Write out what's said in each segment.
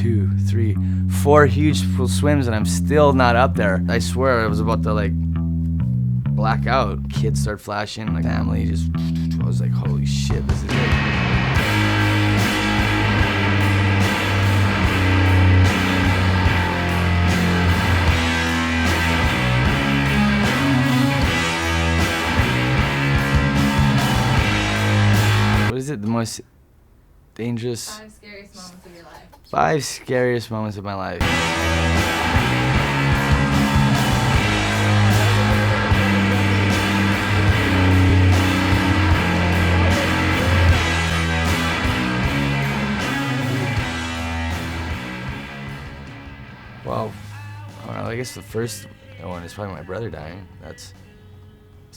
2, 3, 4 huge full swims and I'm still not up there. I swear I was about to like black out. Kids start flashing, like family just, I was like, holy shit, this is it. What is it, the most dangerous? 5 scariest moments of your life. 5 scariest moments of my life. Well, I don't know, I guess the first one is probably my brother dying. That's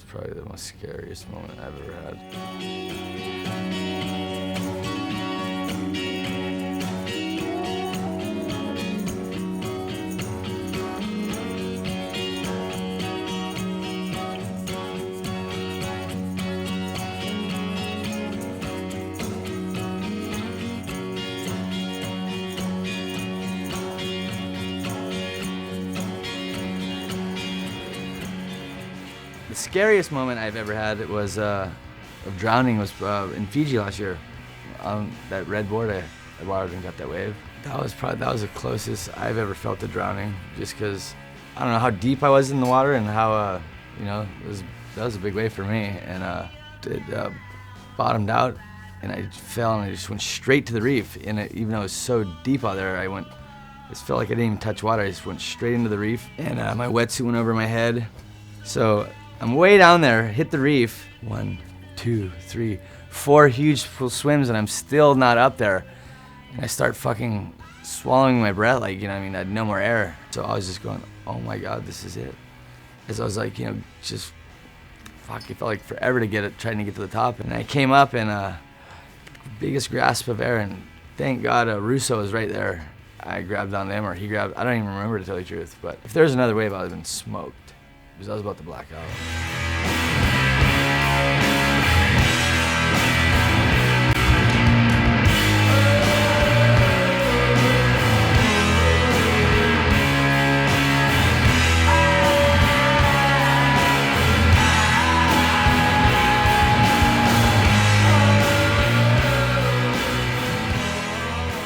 probably the most scariest moment I've ever had. The scariest moment I've ever had was of drowning was in Fiji last year. On that red board, I watered and got that wave. That was the closest I've ever felt to drowning. Just because I don't know how deep I was in the water and how you know that was a big wave for me. And it bottomed out and I fell and I just went straight to the reef. And even though it was so deep out there, it felt like I didn't even touch water. I just went straight into the reef and my wetsuit went over my head. So I'm way down there, hit the reef. 1, 2, 3, 4 huge full swims and I'm still not up there. And I start fucking swallowing my breath, like, you know what I mean? I had no more air. So I was just going, oh my God, this is it. As I was like, you know, just, fuck, it felt like forever to trying to get to the top. And I came up and biggest grasp of air and thank God Russo was right there. I grabbed on him or he grabbed, I don't even remember to tell you the truth, but if there was another wave, I would have been smoked. Because I was about to black out.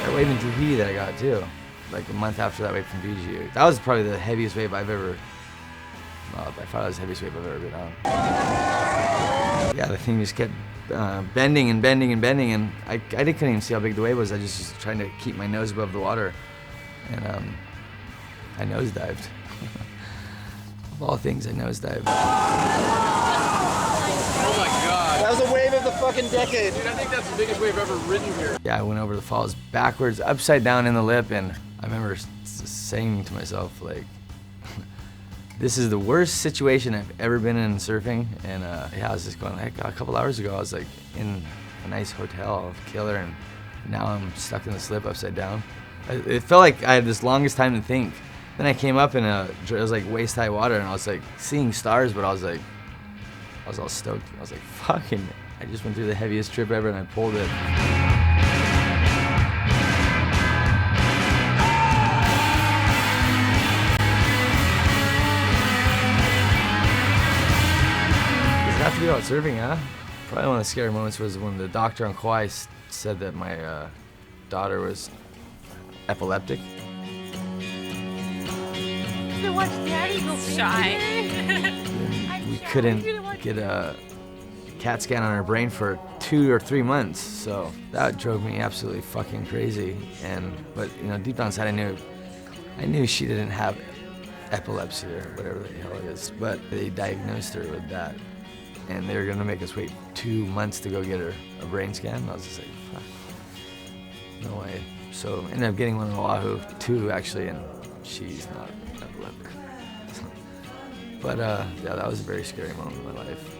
That wave in Fiji that I got too, like a month after that wave from Fiji. That was probably the heaviest wave I've ever. By far, that was the heaviest wave I've ever been on. Yeah, the thing just kept bending and bending and bending, and I couldn't even see how big the wave was. I just was trying to keep my nose above the water, and I nosedived. Of all things, I nosedived. Oh my God. That was a wave of the fucking decade. Dude, I think that's the biggest wave ever ridden here. Yeah, I went over the falls backwards, upside down in the lip, and I remember saying to myself, like, this is the worst situation I've ever been in surfing. And yeah, I was just going, like, a couple hours ago, I was like in a nice hotel, killer, and now I'm stuck in the slip upside down. It felt like I had this longest time to think. Then I came up and it was like waist high water and I was like seeing stars, but I was all stoked. I was like, fucking, I just went through the heaviest trip ever and I pulled it. Have to be about surfing, huh? Probably one of the scary moments was when the doctor on Kauai said that my daughter was epileptic. To watch Daddy go Shy. We couldn't get a CAT scan on her brain for 2 or 3 months, so that drove me absolutely fucking crazy. But you know, deep down inside, I knew she didn't have epilepsy or whatever the hell it is, but they diagnosed her with that. And they were gonna make us wait 2 months to go get her a brain scan. I was just like, fuck, no way. So ended up getting one in Oahu too, actually, and she's not epileptic. But yeah, that was a very scary moment in my life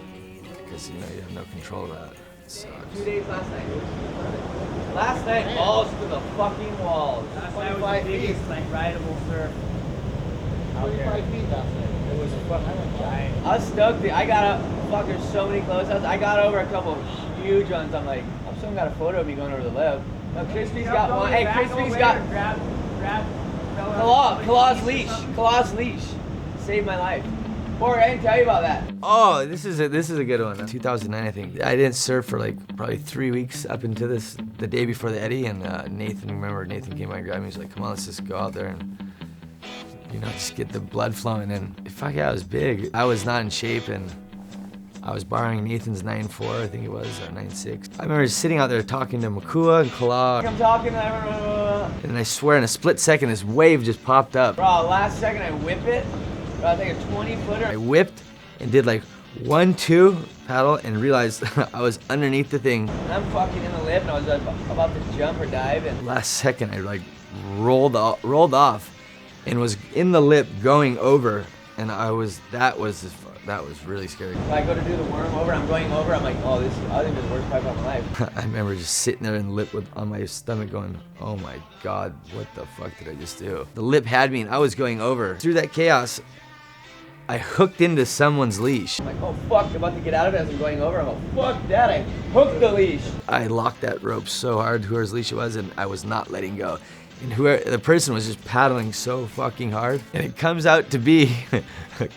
because you know you have no control of that. So 2 days last night. Last night, balls to the fucking walls. 25 feet, like rideable surf. 25 feet last night. It was fucking giant. I was stoked. I got up. Fuck, there's so many close-ups. I got over a couple huge ones. I'm like, someone got a photo of me going over the lip. No, Crispy's got one. Hey, Crispy's got. Kalaw's leash. Saved my life. Or I didn't tell you about that. Oh, this is a good one. 2009, I think. I didn't surf for like probably 3 weeks up into the day before the eddy, and Nathan came by and grabbed me. He's like, "Come on, let's just go out there and just get the blood flowing." And fuck yeah, it was big. I was not in shape, and I was borrowing Nathan's 9.4, I think it was, or 9.6. I remember sitting out there talking to Makua and Kala. I'm talking, and I swear in a split second, this wave just popped up. Bro, last second I whip it. Bro, I think a 20-footer. I whipped and did like 1-2 paddle and realized I was underneath the thing. And I'm fucking in the lip and I was about to jump or dive, and last second I like rolled off and was in the lip going over, and that was really scary. If I go to do the worm over, I'm going over, I'm like, oh, I think this is the worst pipe of my life. I remember just sitting there in the lip on my stomach going, oh my God, what the fuck did I just do? The lip had me and I was going over. Through that chaos, I hooked into someone's leash. I'm like, oh fuck, I'm about to get out of it as I'm going over. I'm like, fuck that, I hooked the leash. I locked that rope so hard, whoever's leash it was, and I was not letting go. And the person was just paddling so fucking hard. And it comes out to be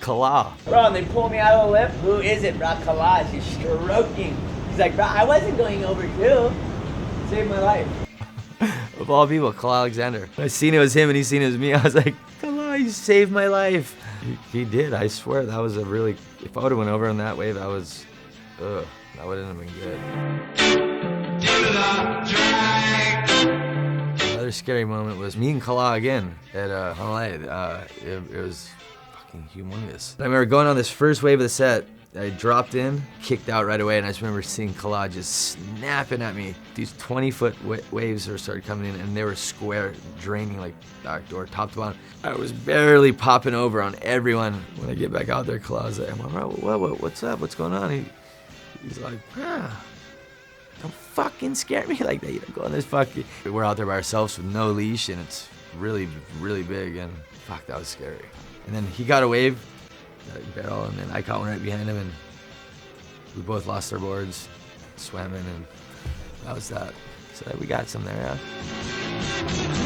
Kala. Bro, and they pull me out of the lip. Who is it, bro? Kala, she's stroking. He's like, bro, I wasn't going over too. Saved my life. Of all people, Kala Alexander. I seen it was him and he seen it was me. I was like, Kala, you saved my life. He did, I swear. That was a really, if I would've went over on that wave, that wouldn't have been good. Another scary moment was me and Kala again at Honolulu. It was fucking humongous. I remember going on this first wave of the set. I dropped in, kicked out right away, and I just remember seeing Kala just snapping at me. These 20-foot waves started coming in, and they were square, draining like backdoor, top to bottom. I was barely popping over on everyone. When I get back out there, Kala's like, what's up? What's going on? He's like, don't fucking scare me like that. Go on this fucking. We're out there by ourselves with no leash, and it's really, really big, and fuck, that was scary. And then he got a wave, barrel, and then I caught one right behind him, and we both lost our boards, swam in, and that was that. So we got some there, yeah.